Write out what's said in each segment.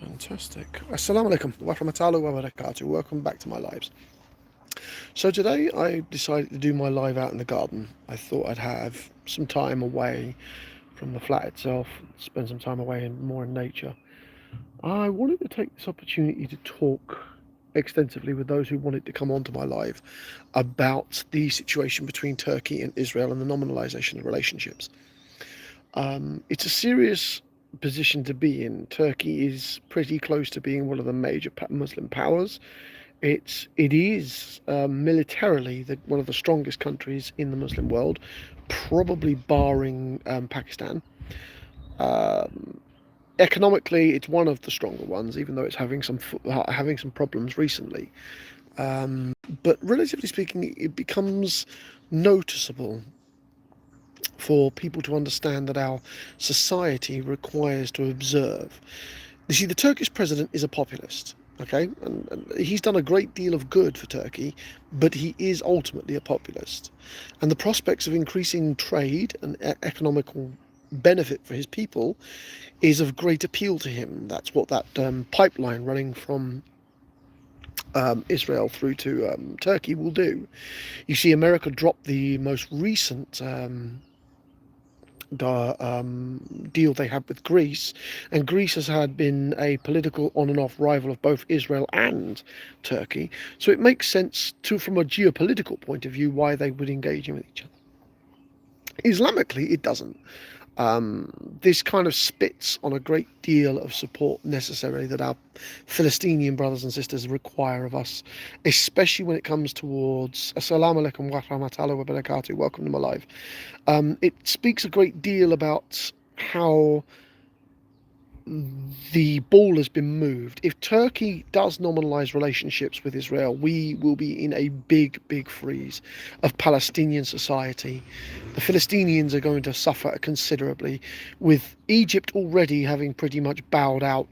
Fantastic. Assalamu alaikum wa rahmatullahi wa barakatuh. Welcome back to my lives. So today I decided to do my live out in the garden. I thought I'd have some time away from the flat itself, spend some time away and more in nature. I wanted to take this opportunity to talk extensively with those who wanted to come onto my live about the situation between Turkey and Israel and the nominalization of relationships. It's a serious position to be in. Turkey is pretty close to being one of the major Muslim powers. It is militarily one of the strongest countries in the Muslim world, probably barring Pakistan. Um, Economically, it's one of the stronger ones, even though it's having some problems recently. But relatively speaking, it becomes noticeable for people to understand that our society requires to observe. You see, the Turkish president is a populist, okay? And he's done a great deal of good for Turkey, but he is ultimately a populist. And the prospects of increasing trade and economical benefit for his people is of great appeal to him. That's what that pipeline running from Israel through to Turkey will do. You see, America dropped the most recent deal they had with Greece, and Greece has had been a political on and off rival of both Israel and Turkey. So it makes sense from a geopolitical point of view why they would engage in with each other. Islamically, it doesn't. This kind of spits on a great deal of support necessarily that our Philistinian brothers and sisters require of us, especially when it comes towards Assalamu alaikum wa rahmatullahi wa barakatuh. Welcome to my live. It speaks a great deal about how the ball has been moved. If Turkey does nominalize relationships with Israel, we will be in a big, big freeze of Palestinian society. The Philistinians are going to suffer considerably, with Egypt already having pretty much bowed out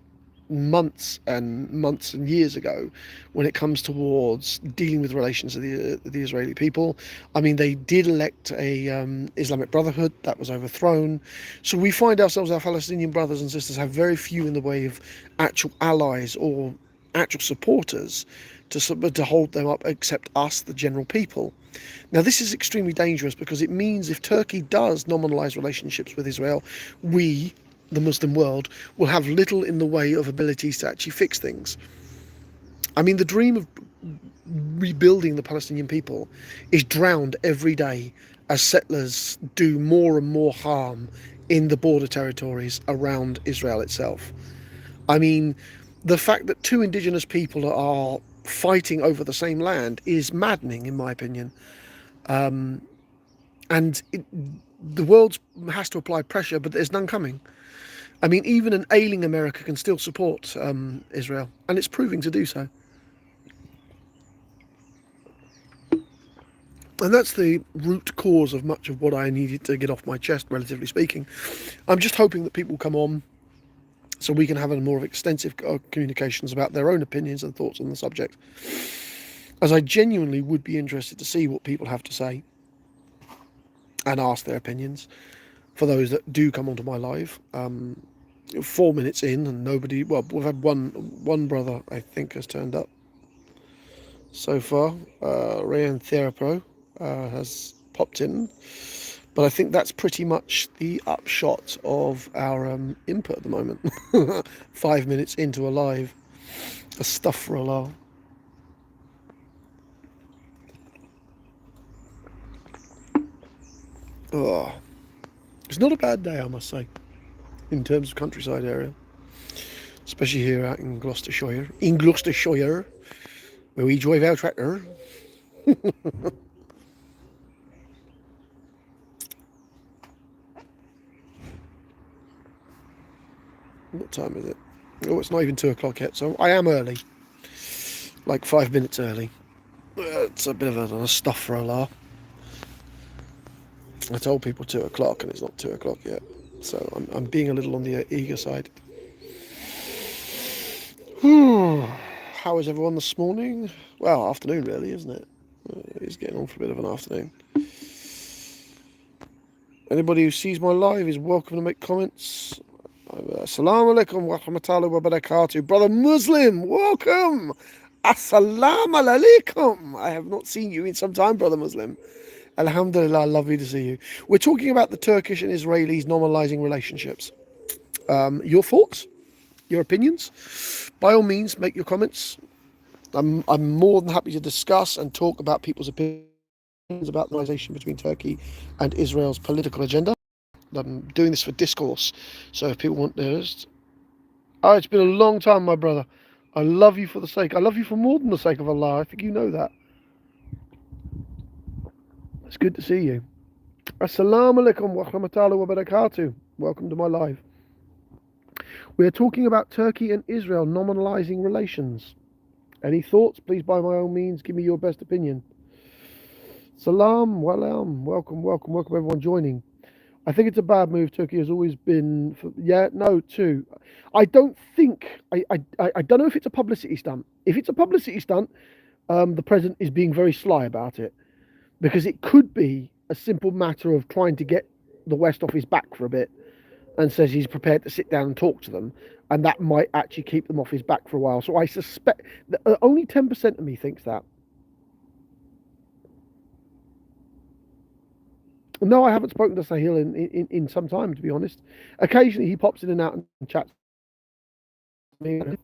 months and years ago when it comes towards dealing with relations of the Israeli people. I mean, they did elect a Islamic Brotherhood that was overthrown. So we find ourselves, our Palestinian brothers and sisters have very few in the way of actual allies or actual supporters to hold them up except us, the general people. Now, this is extremely dangerous because it means if Turkey does nominalize relationships with Israel, we, the Muslim world, will have little in the way of abilities to actually fix things. I mean, the dream of rebuilding the Palestinian people is drowned every day as settlers do more and more harm in the border territories around Israel itself. I mean, the fact that two indigenous people are fighting over the same land is maddening, in my opinion. And the world has to apply pressure, but there's none coming. I mean, even an ailing America can still support Israel, and it's proving to do so. And that's the root cause of much of what I needed to get off my chest, relatively speaking. I'm just hoping that people come on so we can have a more extensive communications about their own opinions and thoughts on the subject, as I genuinely would be interested to see what people have to say and ask their opinions for those that do come onto my live. 4 minutes in and nobody, well, we've had one brother I think has turned up so far. Rayan Therapro has popped in, but I think that's pretty much the upshot of our input at the moment. 5 minutes into a live, astaghfirullah. Oh, it's not a bad day, I must say, in terms of countryside area, especially here out in Gloucestershire. In Gloucestershire, where we drive our tractor. What time is it? Oh, it's not even 2 o'clock yet, so I am early. Like 5 minutes early. It's a bit of a stuff for a laugh. I told people 2 o'clock and it's not 2 o'clock yet. So I'm being a little on the eager side. How is everyone this morning? Well, afternoon really, isn't it? It's getting on for a bit of an afternoon. Anybody who sees my live is welcome to make comments. Assalamu alaikum wa rahmatullahi wa barakatuh. Brother Muslim, welcome. Assalamu alaikum. I have not seen you in some time, Brother Muslim. Alhamdulillah, lovely to see you. We're talking about the Turkish and Israelis normalizing relationships. Your thoughts? Your opinions? By all means, make your comments. I'm more than happy to discuss and talk about people's opinions about the normalization between Turkey and Israel's political agenda. I'm doing this for discourse, so if people want this, oh, it's been a long time, my brother. I love you for the sake. I love you for more than the sake of Allah. I think you know that. It's good to see you. Assalamu alaikum wa rahmatullahi wa barakatuh. Welcome to my live. We are talking about Turkey and Israel nominalizing relations. Any thoughts? Please, by my own means, give me your best opinion. Salam, walam, welcome, everyone joining. I think it's a bad move. Turkey has always been, too. I don't think, I don't know if it's a publicity stunt. If it's a publicity stunt, the president is being very sly about it, because it could be a simple matter of trying to get the West off his back for a bit, and says he's prepared to sit down and talk to them, and that might actually keep them off his back for a while. So I suspect that only 10% of me thinks that. No, I haven't spoken to Sahil in some time, to be honest. Occasionally he pops in and out and chats with me.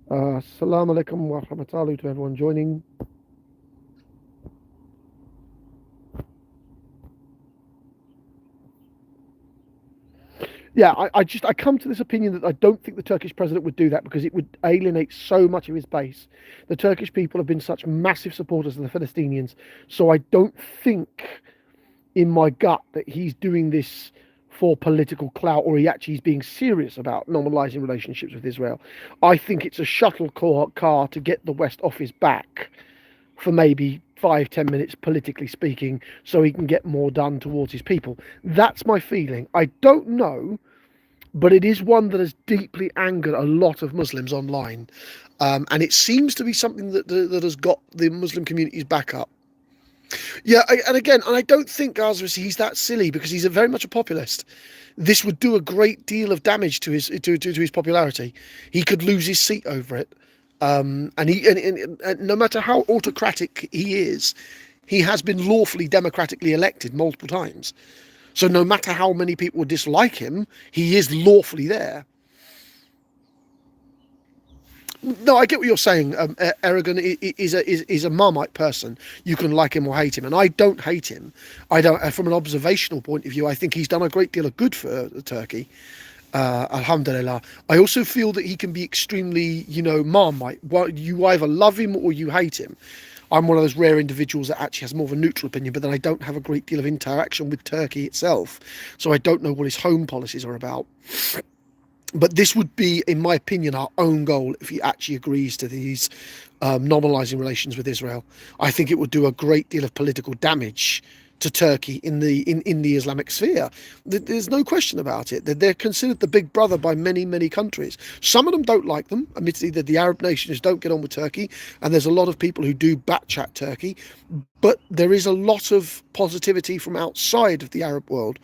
Assalamu alaikum wa rahmatullahi to everyone joining. Yeah, I come to this opinion that I don't think the Turkish president would do that, because it would alienate so much of his base. The Turkish people have been such massive supporters of the Palestinians, so I don't think in my gut that he's doing this for political clout, or he actually is being serious about normalizing relationships with Israel. I think it's a shuttle car to get the West off his back for maybe 5-10 minutes, politically speaking, so he can get more done towards his people. That's my feeling. I don't know, but it is one that has deeply angered a lot of Muslims online, and it seems to be something that has got the Muslim community's back up. Yeah, and I don't think Ghazvisi, he's that silly, because he's very much a populist. This would do a great deal of damage to his popularity. He could lose his seat over it. And no matter how autocratic he is, he has been lawfully democratically elected multiple times. So no matter how many people dislike him, he is lawfully there. No, I get what you're saying. Erdgoan is a Marmite person. You can like him or hate him, and I don't hate him. I don't. From an observational point of view, I think he's done a great deal of good for Turkey. Alhamdulillah. I also feel that he can be extremely, Marmite. You either love him or you hate him. I'm one of those rare individuals that actually has more of a neutral opinion, but then I don't have a great deal of interaction with Turkey itself, so I don't know what his home policies are about. But this would be, in my opinion, our own goal if he actually agrees to these normalizing relations with Israel. I think it would do a great deal of political damage to Turkey in the Islamic sphere. There's no question about it. They're considered the big brother by many countries. Some of them don't like them. Admittedly, the Arab nations don't get on with Turkey, and there's a lot of people who do backchat Turkey. But there is a lot of positivity from outside of the Arab world.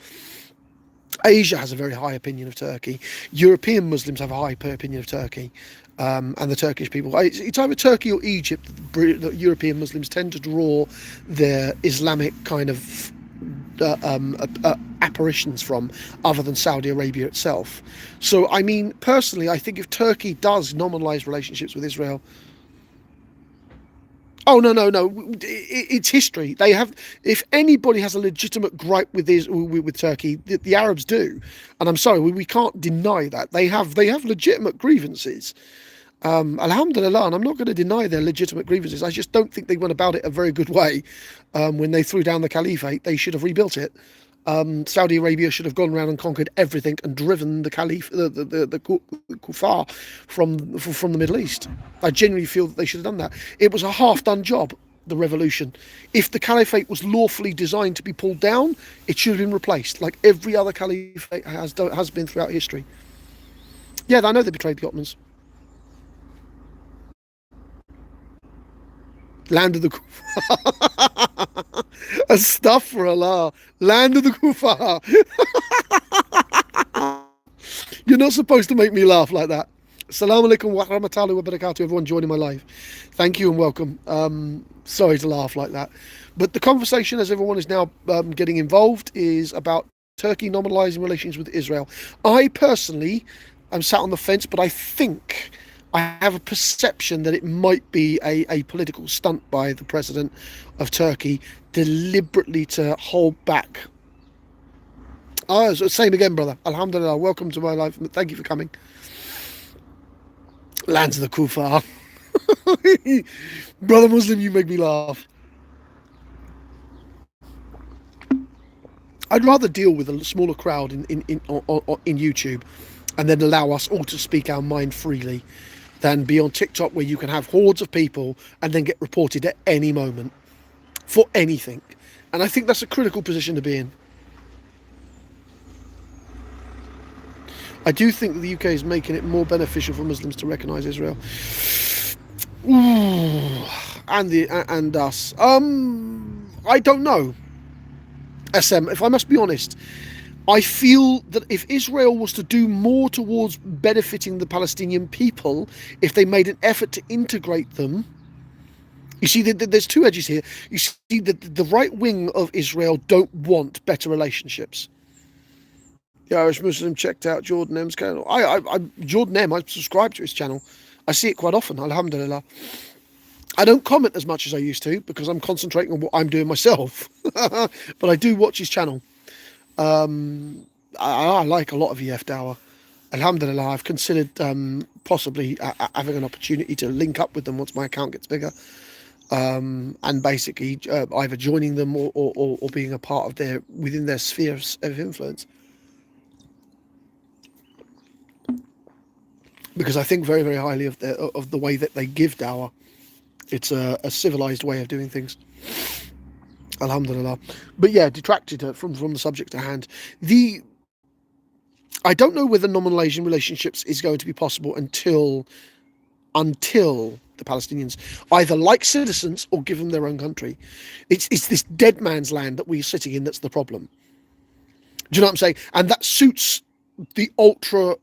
Asia has a very high opinion of Turkey. European Muslims have a high opinion of Turkey, and the Turkish people. It's either Turkey or Egypt that European Muslims tend to draw their Islamic kind of apparitions from, other than Saudi Arabia itself. So, I mean, personally, I think if Turkey does normalize relationships with Israel, oh no! It's history. They have. If anybody has a legitimate gripe with Turkey, the Arabs do, and I'm sorry, we can't deny that they have legitimate grievances. Alhamdulillah, and I'm not going to deny their legitimate grievances. I just don't think they went about it a very good way. When they threw down the caliphate, they should have rebuilt it. Saudi Arabia should have gone around and conquered everything and driven the kuffar from the Middle East. I genuinely feel that they should have done that. It was a half-done job, the revolution. If the caliphate was lawfully designed to be pulled down, it should have been replaced, like every other caliphate has been throughout history. Yeah, I know they betrayed the Ottomans. Land of the Kuffar. Astaghfirullah. Land of the Kuffar. You're not supposed to make me laugh like that. Assalamu alaikum wa rahmatullahi wa barakatuh, everyone joining my live. Thank you and welcome. Sorry to laugh like that. But the conversation, as everyone is now getting involved, is about Turkey normalising relations with Israel. I personally am sat on the fence, but I think I have a perception that it might be a political stunt by the president of Turkey deliberately to hold back. Oh, same again, brother. Alhamdulillah. Welcome to my life. Thank you for coming. Lands of the Kuffar. Brother Muslim, you make me laugh. I'd rather deal with a smaller crowd in YouTube and then allow us all to speak our mind freely than be on TikTok where you can have hordes of people and then get reported at any moment for anything. And I think that's a critical position to be in. I do think that the UK is making it more beneficial for Muslims to recognise Israel. Ooh, and us. I don't know. SM, if I must be honest, I feel that if Israel was to do more towards benefiting the Palestinian people, if they made an effort to integrate them, you see, there's two edges here. You see, the right wing of Israel don't want better relationships. The Irish Muslim checked out Jordan M's channel. Jordan M, I subscribe to his channel. I see it quite often, alhamdulillah. I don't comment as much as I used to because I'm concentrating on what I'm doing myself. But I do watch his channel. I like a lot of EF Dawah. Alhamdulillah, I've considered possibly having an opportunity to link up with them once my account gets bigger. And basically either joining them or being a part of within their sphere of influence. Because I think very, very highly of the way that they give dawah. It's a civilized way of doing things. Alhamdulillah. But yeah, detracted from the subject at hand. I don't know whether nominalising relationships is going to be possible until the Palestinians either like citizens or give them their own country. It's this dead man's land that we're sitting in that's the problem. Do you know what I'm saying? And that suits the ultra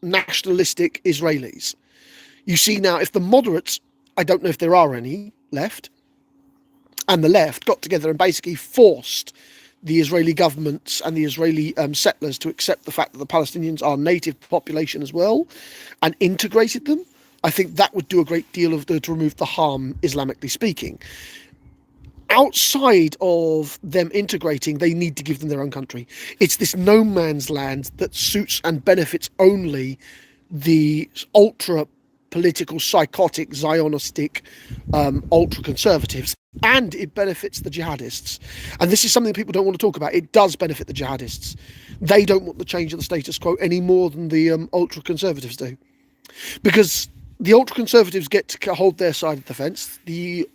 nationalistic Israelis. You see now, if the moderates, I don't know if there are any left, and the left got together and basically forced the Israeli governments and the Israeli settlers to accept the fact that the Palestinians are a native population as well and integrated them, I think that would do a great deal to remove the harm, Islamically speaking. Outside of them integrating, they need to give them their own country. It's this no man's land that suits and benefits only the ultra political, psychotic, Zionistic, ultra conservatives, and it benefits the jihadists. And this is something people don't want to talk about. It does benefit the jihadists. They don't want the change of the status quo any more than the ultra conservatives do, because the ultra conservatives get to hold their side of the fence. The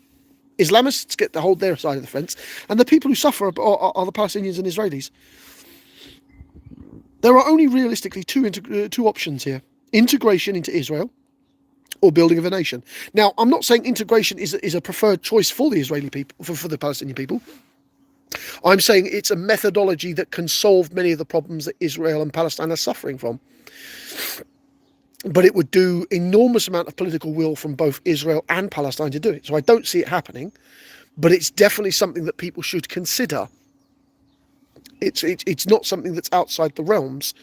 Islamists get to hold their side of the fence, and the people who suffer are the Palestinians and Israelis. There are only realistically two options here: integration into Israel or building of a nation. Now, I'm not saying integration is a preferred choice for the Israeli people, for the Palestinian people. I'm saying it's a methodology that can solve many of the problems that Israel and Palestine are suffering from. But it would do enormous amount of political will from both Israel and Palestine to do it. So I don't see it happening, but it's definitely something that people should consider. It's not something that's outside the realms.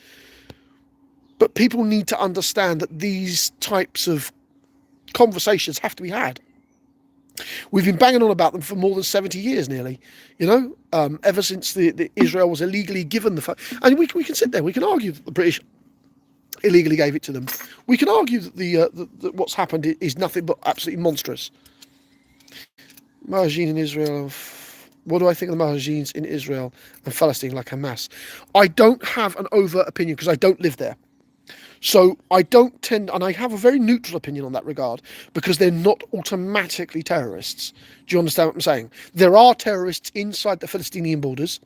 But people need to understand that these types of conversations have to be had. We've been banging on about them for more than 70 years nearly, ever since the Israel was illegally given the... And we can sit there, we can argue that the British illegally gave it to them. We can argue that that what's happened is nothing but absolutely monstrous. Mahajin in Israel. What do I think of the Mahajins in Israel and Palestine, like Hamas? I don't have an overt opinion because I don't live there. So I don't tend, and I have a very neutral opinion on that regard, because they're not automatically terrorists. Do you understand what I'm saying? There are terrorists inside the Palestinian borders.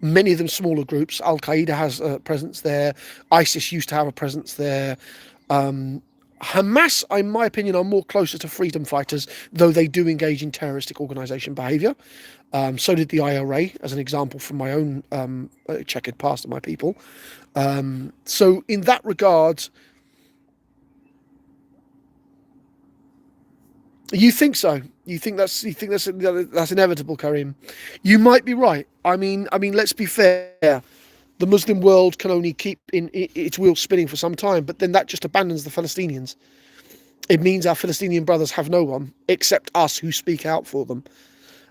Many of them smaller groups. Al-Qaeda has a presence there. ISIS used to have a presence there. Hamas, in my opinion, are more closer to freedom fighters, though they do engage in terroristic organisation behaviour. So did the IRA, as an example from my own checkered past of my people. So in that regard, you think so? You think that's inevitable, Karim? You might be right. I mean, let's be fair. The Muslim world can only keep in its wheels spinning for some time, but then that just abandons the Palestinians. It means our Palestinian brothers have no one except us who speak out for them.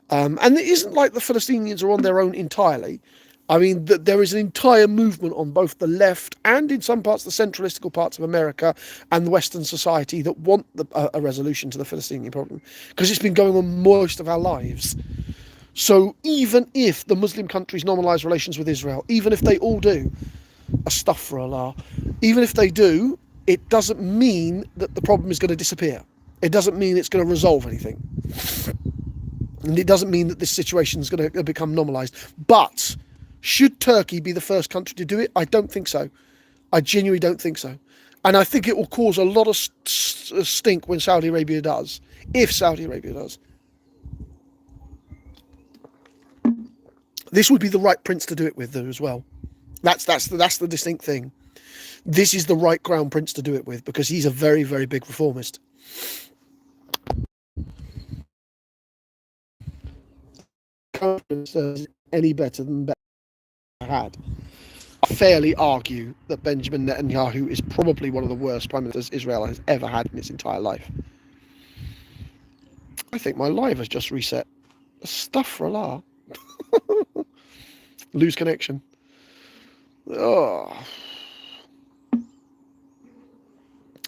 And it isn't like the Palestinians are on their own entirely. I mean, there is an entire movement on both the left and in some parts, the centralistical parts of America and the Western society that want a resolution to the Palestinian problem, because it's been going on most of our lives. So even if the Muslim countries normalise relations with Israel, even if they all do, astaghfirullah, even if they do, it doesn't mean that the problem is going to disappear. It doesn't mean it's going to resolve anything. And it doesn't mean that this situation is going to become normalised. But should Turkey be the first country to do it? I don't think so. I genuinely don't think so. And I think it will cause a lot of stink when Saudi Arabia does, if Saudi Arabia does. This would be the right prince to do it with, though, as well. That's the distinct thing. This is the right crown prince to do it with, because he's a very, very big reformist. Any better than Benjamin had. I fairly argue that Benjamin Netanyahu is probably one of the worst prime ministers Israel has ever had in its entire life. I think my live has just reset. Astaghfirullah. Lose connection. Oh.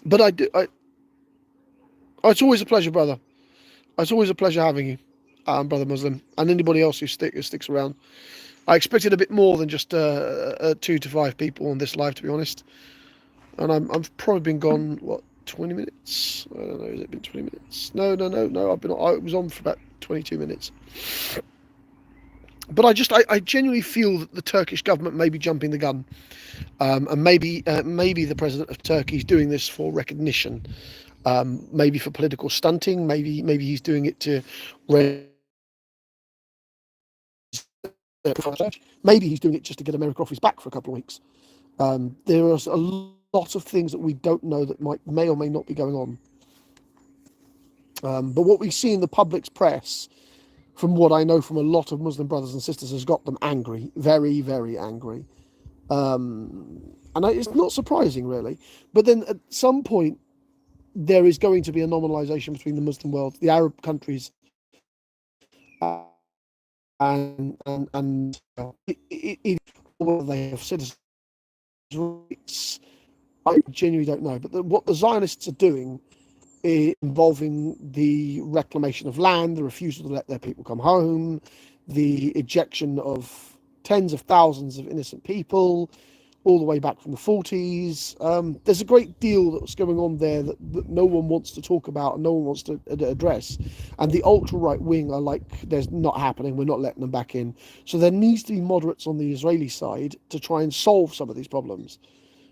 But it's always a pleasure, brother. It's always a pleasure having you, brother Muslim, and anybody else who sticks around. I expected a bit more than just 2 to 5 people on this live, to be honest. And I've probably been gone, what, 20 minutes? I don't know, has it been 20 minutes? No. I was on for about 22 minutes. But I genuinely feel that the Turkish government may be jumping the gun, and maybe the president of Turkey is doing this for recognition, maybe for political stunting, maybe he's doing it to maybe he's doing it just to get America off his back for a couple of weeks. There are a lot of things that we don't know that may or may not be going on. But what we see in the public's press, from what I know from a lot of Muslim brothers and sisters, has got them angry, very, very angry. And it's not surprising, really. But then at some point, there is going to be a normalization between the Muslim world, the Arab countries, and whether they have citizens rights. I genuinely don't know. But what the Zionists are doing, involving the reclamation of land, the refusal to let their people come home, the ejection of tens of thousands of innocent people, all the way back from the 40s. There's a great deal that's going on there that no one wants to talk about and no one wants to address. And the ultra-right wing are like, there's not happening, we're not letting them back in. So there needs to be moderates on the Israeli side to try and solve some of these problems.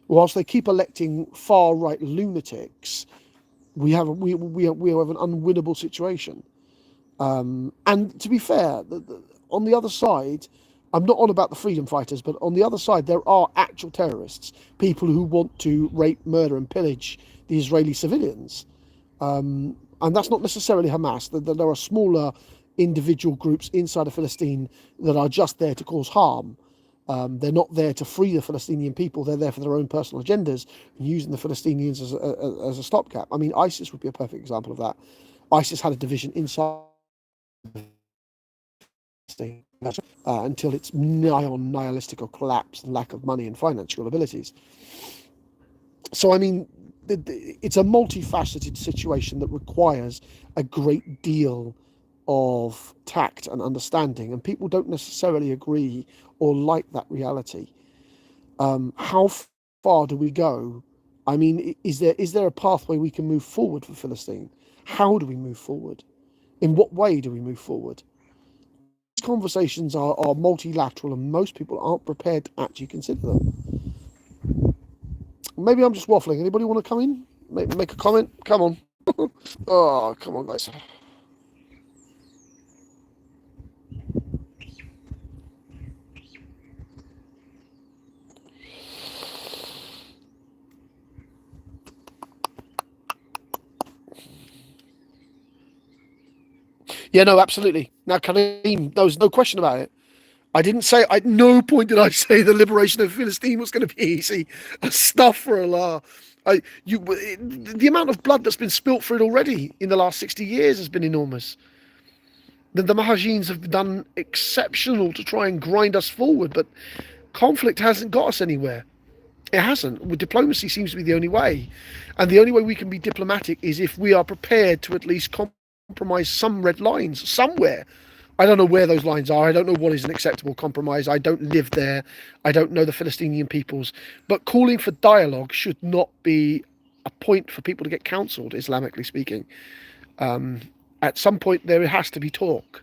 Whilst they keep electing far-right lunatics, we have an unwinnable situation. And to be fair, on the other side, I'm not on about the freedom fighters, but on the other side, there are actual terrorists, people who want to rape, murder, and pillage the Israeli civilians. And that's not necessarily Hamas. There are smaller individual groups inside of Palestine that are just there to cause harm. They're not there to free the Palestinian people. They're there for their own personal agendas, using the Palestinians as a stopgap. I mean, ISIS would be a perfect example of that. ISIS had a division inside until its nigh on nihilistic or collapse and lack of money and financial abilities. So, I mean, it's a multifaceted situation that requires a great deal of tact and understanding, and people don't necessarily agree or like that reality. How far do we go? I mean, is there a pathway we can move forward for Philistine? How do we move forward? In what way do we move forward? These conversations are multilateral, and most people aren't prepared to actually consider them. Maybe I'm just waffling. Anybody want to come in? make a comment? Come on. Oh, come on, guys. Yeah, no, absolutely. Now, Kareem, there was no question about it. I didn't say, at no point did I say the liberation of Philistine was going to be easy. Astaghfirullah. The amount of blood that's been spilt for it already in the last 60 years has been enormous. The Mahajins have done exceptional to try and grind us forward, but conflict hasn't got us anywhere. It hasn't. Diplomacy seems to be the only way. And the only way we can be diplomatic is if we are prepared to at least compromise some red lines somewhere. I don't know where those lines are. I don't know what is an acceptable compromise. I don't live there. I don't know the Palestinian peoples. But calling for dialogue should not be a point for people to get counselled, Islamically speaking. At some point, there has to be talk.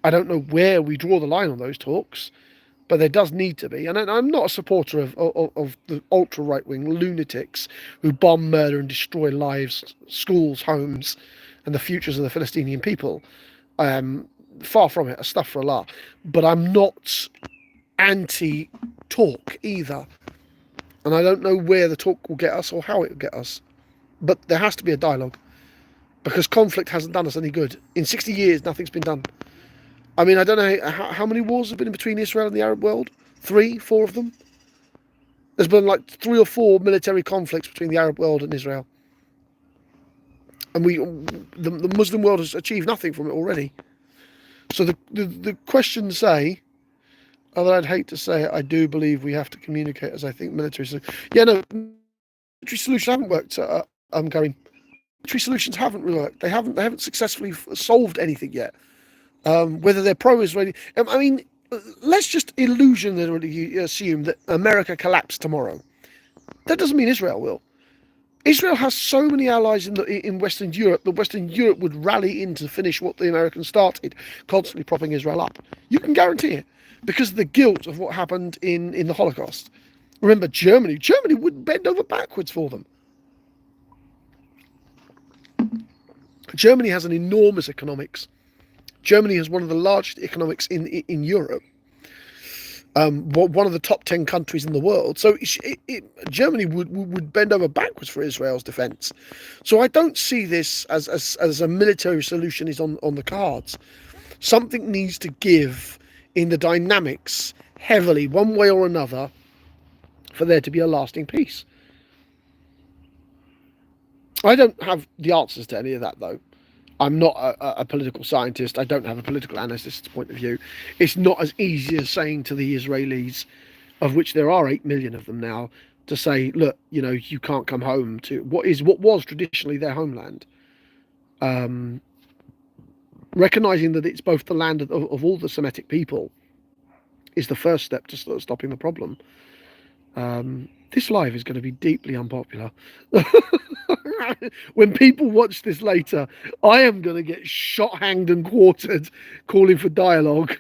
I don't know where we draw the line on those talks, but there does need to be. And I'm not a supporter of the ultra right-wing lunatics who bomb, murder and destroy lives, schools, homes and the futures of the Palestinian people. Far from it, astaghfirullah. But I'm not anti-talk either. And I don't know where the talk will get us or how it will get us. But there has to be a dialogue. Because conflict hasn't done us any good. In 60 years, nothing's been done. I mean, I don't know how many wars have been between Israel and the Arab world? 3, 4 of them? There's been like 3 or 4 military conflicts between the Arab world and Israel. And the Muslim world has achieved nothing from it already. So the questions say, although I'd hate to say it, I do believe we have to communicate, as I think military solutions. Yeah, no, military solutions haven't worked, Karim. Military solutions haven't worked. They haven't successfully solved anything yet. Whether they're pro-Israeli, I mean, let's just illusionarily assume that America collapsed tomorrow. That doesn't mean Israel will. Israel has so many allies in Western Europe that Western Europe would rally in to finish what the Americans started, constantly propping Israel up. You can guarantee it because of the guilt of what happened in the Holocaust. Remember, Germany would bend over backwards for them. Germany has an enormous economics. Germany has one of the largest economics in Europe. One of the top 10 countries in the world. So Germany would bend over backwards for Israel's defense. So I don't see this as a military solution is on the cards. Something needs to give in the dynamics heavily, one way or another, for there to be a lasting peace. I don't have the answers to any of that, though. I'm not a political scientist. I don't have a political analyst's point of view. It's not as easy as saying to the Israelis, of which there are 8 million of them now, to say, look, you can't come home to what was traditionally their homeland. Recognizing that it's both the land of all the Semitic people is the first step to stopping the problem. This live is going to be deeply unpopular. When people watch this later, I am going to get shot, hanged and quartered calling for dialogue.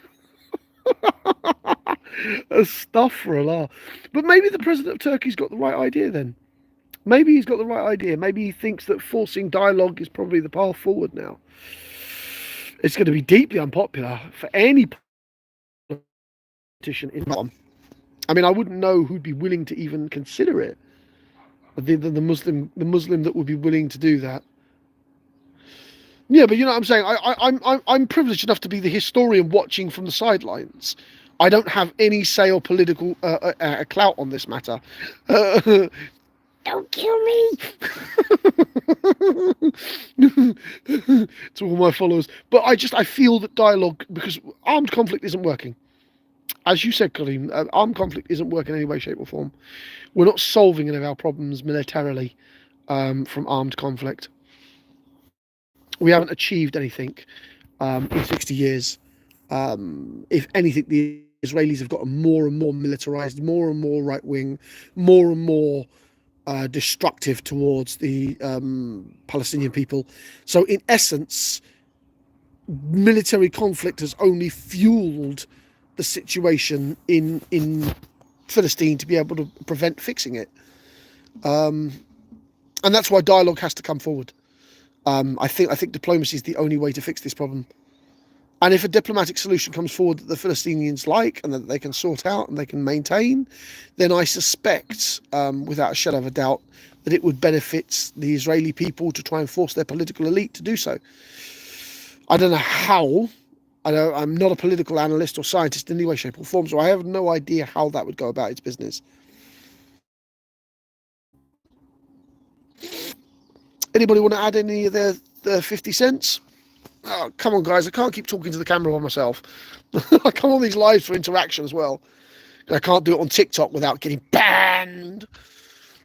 Astaghfirullah. But maybe the president of Turkey's got the right idea then. Maybe he's got the right idea. Maybe he thinks that forcing dialogue is probably the path forward now. It's going to be deeply unpopular for any politician in Islam. I mean, I wouldn't know who'd be willing to even consider it. The Muslim that would be willing to do that. Yeah, but you know what I'm saying. I'm privileged enough to be the historian watching from the sidelines. I don't have any say or political clout on this matter. Don't kill me. To all my followers. But I feel that dialogue, because armed conflict isn't working. As you said, Karim, armed conflict isn't working in any way, shape or form. We're not solving any of our problems militarily from armed conflict. We haven't achieved anything in 60 years. If anything, the Israelis have gotten more and more militarized, more and more right-wing, more and more destructive towards the Palestinian people. So in essence, military conflict has only fueled the situation in Philistine to be able to prevent fixing it. And that's why dialogue has to come forward. I think diplomacy is the only way to fix this problem. And if a diplomatic solution comes forward that the Palestinians like and that they can sort out and they can maintain, then I suspect, without a shadow of a doubt, that it would benefit the Israeli people to try and force their political elite to do so. I don't know how. I'm not a political analyst or scientist in any way, shape, or form, so I have no idea how that would go about its business. Anybody want to add any of their 50 cents? Oh, come on, guys. I can't keep talking to the camera by myself. I come on these lives for interaction as well. I can't do it on TikTok without getting banned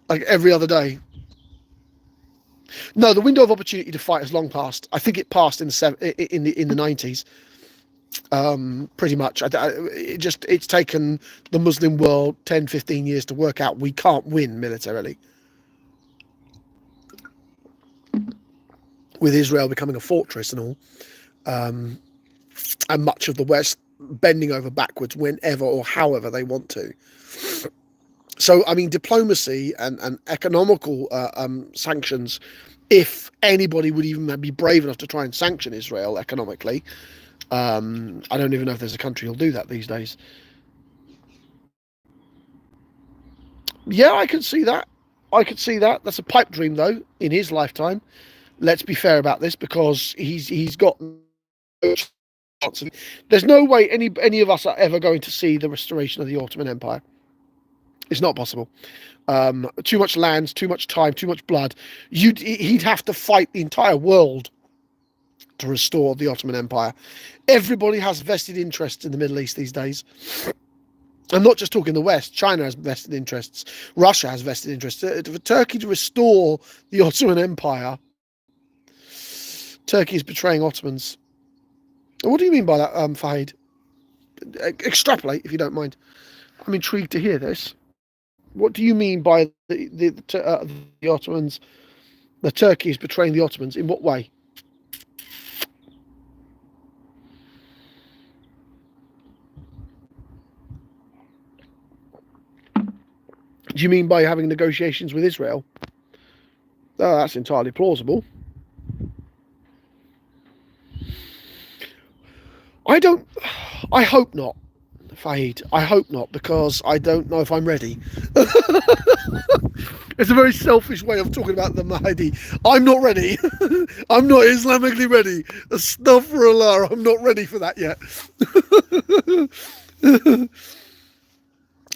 like every other day. No, the window of opportunity to fight has long passed. I think it passed in the 90s. Pretty much. It's taken the Muslim world 10, 15 years to work out we can't win militarily. With Israel becoming a fortress and all, and much of the West bending over backwards whenever or however they want to. So, I mean, diplomacy and economical sanctions, if anybody would even be brave enough to try and sanction Israel economically, I don't even know if there's a country who'll do that these days. Yeah, I could see that. That's a pipe dream, though, in his lifetime. Let's be fair about this, because he's got. There's no way any of us are ever going to see the restoration of the Ottoman Empire. It's not possible. Too much land, too much time, too much blood. He'd have to fight the entire world to restore the Ottoman Empire. Everybody has vested interests in the Middle East these days. I'm not just talking the West. China has vested interests. Russia has vested interests. For Turkey to restore the Ottoman Empire, Turkey is betraying Ottomans. What do you mean by that, Fahid? Extrapolate, if you don't mind. I'm intrigued to hear this. What do you mean by the Ottomans? The Turkey is betraying the Ottomans. In what way? Do you mean by having negotiations with Israel? Oh, that's entirely plausible. I hope not, Fahid. I hope not, because I don't know if I'm ready. It's a very selfish way of talking about the Mahdi. I'm not ready. I'm not Islamically ready. Astaghfirullah, I'm not ready for that yet.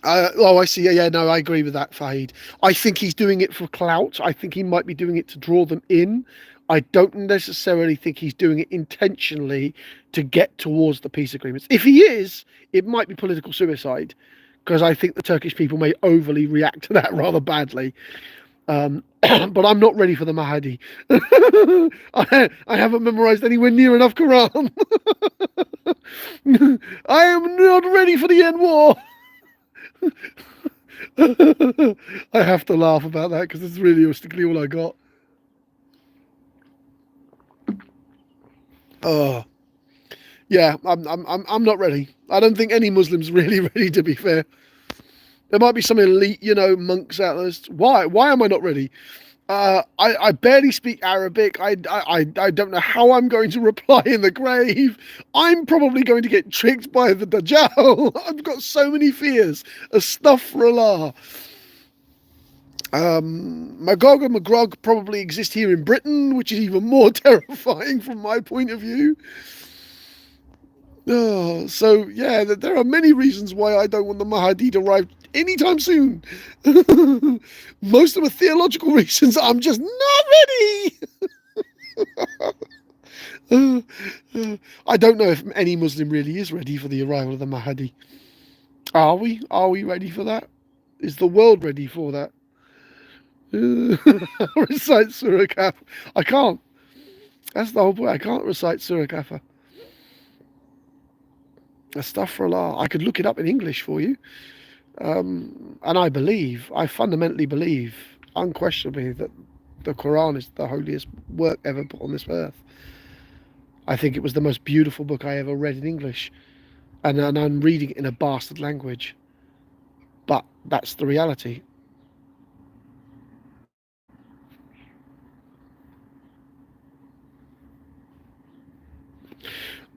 I see. Yeah, no, I agree with that, Fahid. I think he's doing it for clout. I think he might be doing it to draw them in. I don't necessarily think he's doing it intentionally to get towards the peace agreements. If he is, it might be political suicide, because I think the Turkish people may overly react to that rather badly. But I'm not ready for the Mahdi. I haven't memorized anywhere near enough Quran. I am not ready for the end war. I have to laugh about that, because it's realistically all I got. Oh, yeah, I'm not ready. I don't think any Muslim's really ready, to be fair. There might be some elite, monks out there. Why am I not ready? I barely speak Arabic. I don't know how I'm going to reply in the grave. I'm probably going to get tricked by the Dajjal. I've got so many fears. Astaghfirullah. Magog and Magrog probably exist here in Britain, which is even more terrifying from my point of view. Oh, so yeah, there are many reasons why I don't want the Mahdi to arrive anytime soon. Most of them are theological reasons. I'm just not ready. I don't know if any Muslim really is ready for the arrival of the Mahdi. Are we? Are we ready for that? Is the world ready for that? Recite Surah Kaf. I can't. That's the whole point. I can't recite Surah Kaf. Astaghfirullah. I could look it up in English for you. And I fundamentally believe, unquestionably, that the Quran is the holiest work ever put on this earth. I think it was the most beautiful book I ever read in English. And I'm reading it in a bastard language. But that's the reality.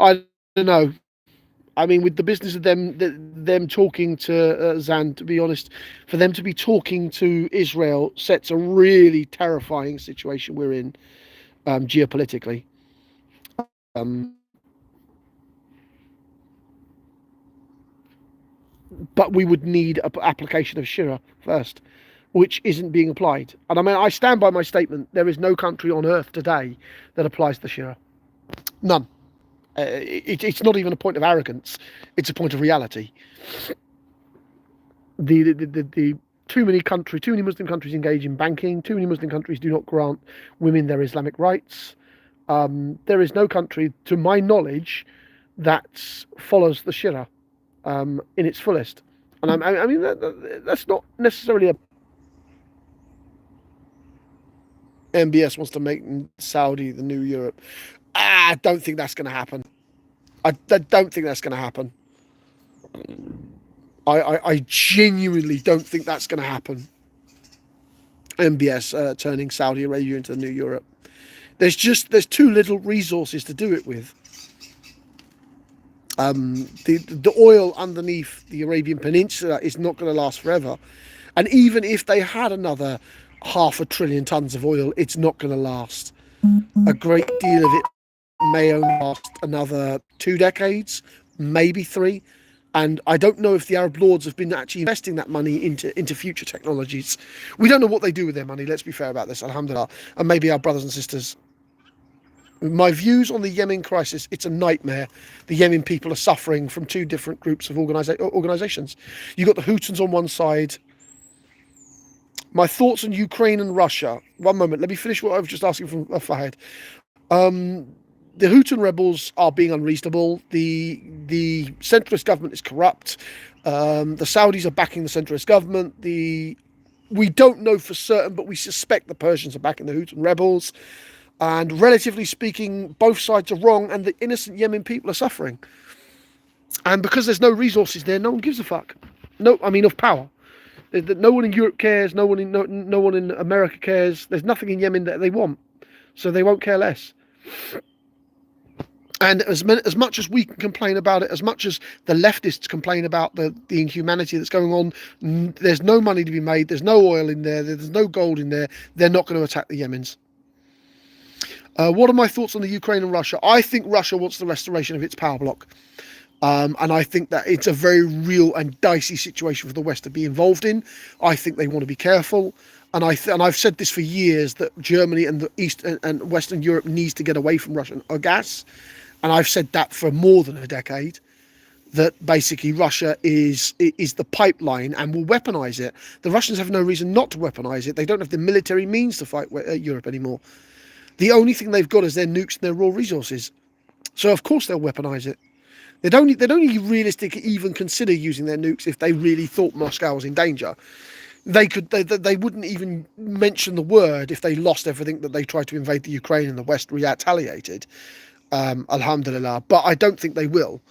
I don't know. I mean, with the business of them talking to Zan, to be honest, for them to be talking to Israel sets a really terrifying situation we're in geopolitically. Um, but we would need an application of Shira first, which isn't being applied. And I mean, I stand by my statement. There is no country on earth today that applies the Shira. None. It's not even a point of arrogance. It's a point of reality. The too many Muslim countries engage in banking. Too many Muslim countries do not grant women their Islamic rights. There is no country, to my knowledge, that follows the Shira in its fullest. And I mean, that's not necessarily a. MBS wants to make Saudi the new Europe. I don't think that's going to happen. I don't think that's going to happen. I genuinely don't think that's going to happen. MBS turning Saudi Arabia into the new Europe. There's too little resources to do it with. The oil underneath the Arabian Peninsula is not going to last forever, and even if they had another 500,000,000,000 tons of oil, it's not going to last. A great deal of it may only last another 2 decades, maybe 3. And I don't know if the Arab lords have been actually investing that money into future technologies. We don't know what they do with their money. Let's be fair about this, alhamdulillah. And maybe our brothers and sisters. My views on the Yemen crisis, it's a nightmare. The Yemen people are suffering from two different groups of organizations. You've got the Houtons on one side. My thoughts on Ukraine and Russia. One moment, let me finish what I was just asking from Fahad. The Houthi rebels are being unreasonable. The centrist government is corrupt. The Saudis are backing the centrist government. We don't know for certain, but we suspect the Persians are backing the Houthi rebels. And relatively speaking, both sides are wrong, and the innocent Yemen people are suffering. And because there's no resources there, no one gives a fuck. No, I mean of power. No one in Europe cares. No one in America cares. There's nothing in Yemen that they want, so they won't care less. And as much as we can complain about it, as much as the leftists complain about the inhumanity that's going on, there's no money to be made. There's no oil in there. There's no gold in there. They're not going to attack the Yemens. What are my thoughts on the Ukraine and Russia? I think Russia wants the restoration of its power bloc. And I think that it's a very real and dicey situation for the West to be involved in. I think they want to be careful. And I've said this for years, that Germany and the East and Western Europe needs to get away from Russian gas. And I've said that for more than a decade, that basically Russia is the pipeline and will weaponize it. The Russians have no reason not to weaponize it. They don't have the military means to fight Europe anymore. The only thing they've got is their nukes and their raw resources. So of course they'll weaponize it. They don't realistically even consider using their nukes if they really thought Moscow was in danger. They wouldn't even mention the word if they lost everything that they tried to invade the Ukraine and the West retaliated. Alhamdulillah, but I don't think they will.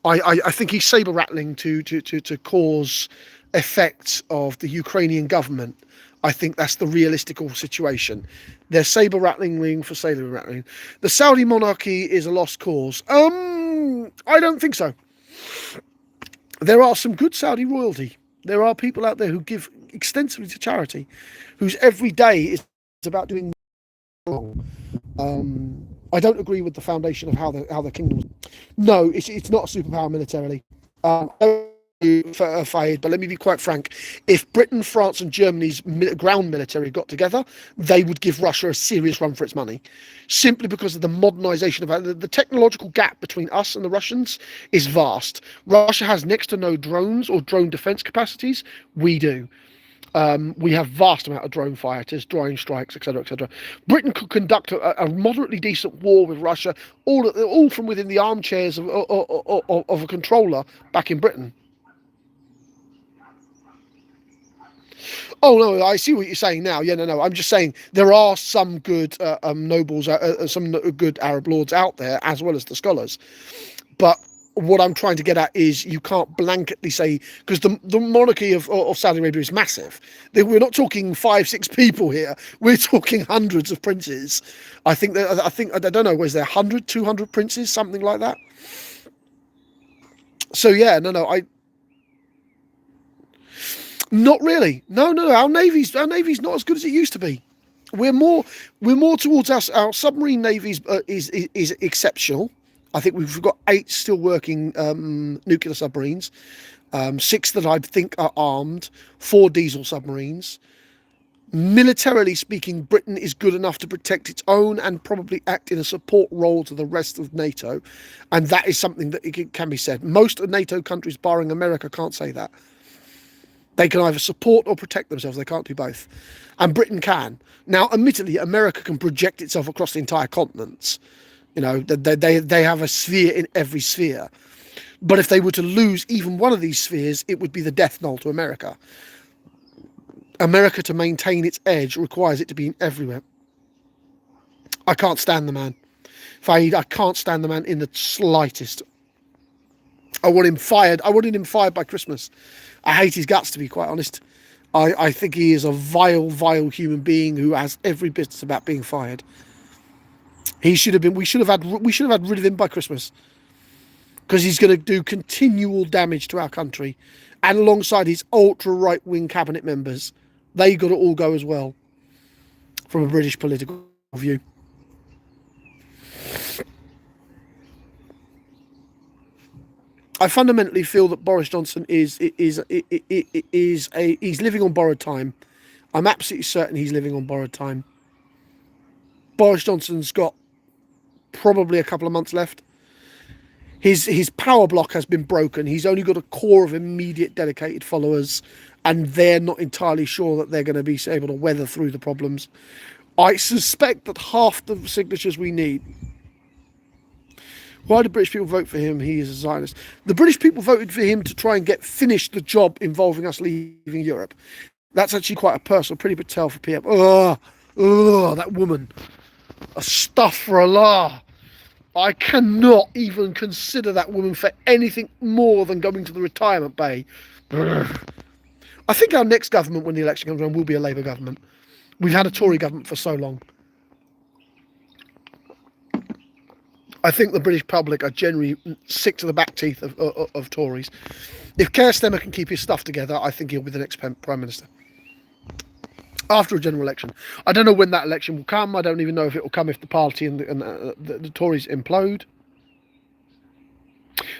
I think he's saber rattling to cause effects of the Ukrainian government. I think that's the realistical situation. They're saber rattling for saber rattling. The Saudi monarchy is a lost cause. I don't think so. There are some good Saudi royalty. There are people out there who give extensively to charity, whose every day is about doing wrong. I don't agree with the foundation of how the kingdom was. No, it's not a superpower militarily. Fayed, but let me be quite frank. If Britain, France, and Germany's ground military got together, they would give Russia a serious run for its money, simply because of the modernisation of the technological gap between us and the Russians is vast. Russia has next to no drones or drone defence capacities. We do. We have vast amount of drone fighters, drone strikes, etc., etc. Britain could conduct a moderately decent war with Russia, all from within the armchairs of a controller back in Britain. Oh no, I see what you're saying now. Yeah, no. I'm just saying there are some good nobles, some good Arab lords out there, as well as the scholars. But what I'm trying to get at is you can't blanketly say, because the monarchy of Saudi Arabia is massive. We're not talking 5-6 people here. We're talking hundreds of princes. I don't know, was there 100, 200 princes, something like that? So yeah, no, not really. No. Our navy's not as good as it used to be. We're more towards our submarine navy is exceptional. I think we've got 8 still working nuclear submarines, 6 that I think are armed, 4 diesel submarines. Militarily speaking, Britain is good enough to protect its own and probably act in a support role to the rest of NATO, and that is something that it can be said. Most of NATO countries, barring America, can't say that. They can either support or protect themselves. They can't do both. And Britain can. Now, admittedly, America can project itself across the entire continents. You know, they have a sphere in every sphere. But if they were to lose even one of these spheres, it would be the death knell to America. America, to maintain its edge, requires it to be everywhere. I can't stand the man. Fahid, I can't stand the man in the slightest. I want him fired. I wanted him fired by Christmas. I hate his guts, to be quite honest. I think he is a vile, vile human being who has every business about being fired. He should have been. We should have had rid of him by Christmas, because he's going to do continual damage to our country, and alongside his ultra right wing cabinet members, they got to all go as well, from a British political view. I fundamentally feel that Boris Johnson is he's living on borrowed time. I'm absolutely certain he's living on borrowed time. Boris Johnson's got probably a couple of months left. His power block has been broken. He's only got a core of immediate dedicated followers, and they're not entirely sure that they're going to be able to weather through the problems. I suspect that half the signatures we need. Why do British people vote for him? He is a Zionist. The British people voted for him to try and finish the job involving us leaving Europe. That's actually quite a personal, pretty big tell for PM. That woman. Astaghfirullah. I cannot even consider that woman for anything more than going to the retirement bay. I think our next government, when the election comes around, will be a Labour government. We've had a Tory government for so long. I think the British public are generally sick to the back teeth of Tories. If Keir Starmer can keep his stuff together, I think he'll be the next Prime Minister. After a general election. I don't know when that election will come. I don't even know if it will come if the party and the Tories implode.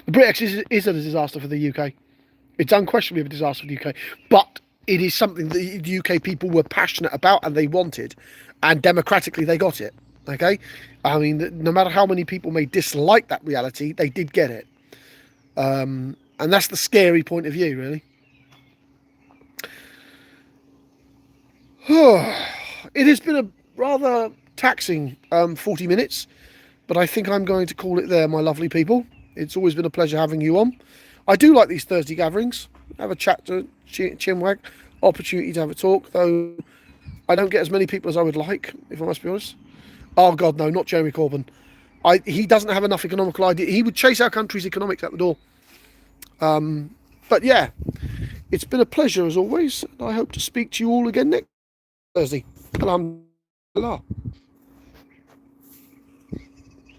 The Brexit is a disaster for the UK. It's unquestionably a disaster for the UK. But it is something that the UK people were passionate about and they wanted. And democratically, they got it. Okay? I mean, no matter how many people may dislike that reality, they did get it. And that's the scary point of view, really. It has been a rather taxing 40 minutes, but I think I'm going to call it there, my lovely people. It's always been a pleasure having you on. I do like these Thursday gatherings. Have a chat to Chinwag, opportunity to have a talk, though I don't get as many people as I would like, if I must be honest. Oh, God, no, not Jeremy Corbyn. He doesn't have enough economical idea. He would chase our country's economics out the door. But yeah, it's been a pleasure as always. I hope to speak to you all again next Thursday. Alhamdulillah.